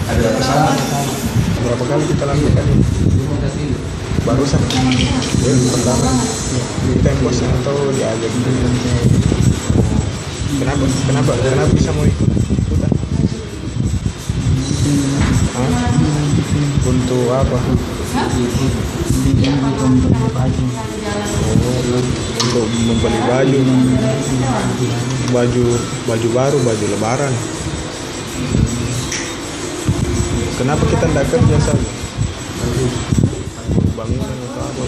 Ada kesalahan. Berapa kali kita lakukan ini? Barusan pertama di tempos atau diajak. Kenapa bisa mau ikutan? Hah? Untuk apa? Untuk membeli baju baru, baju lebaran. Kenapa kita tidak kerja saja? Bangunan atau apa?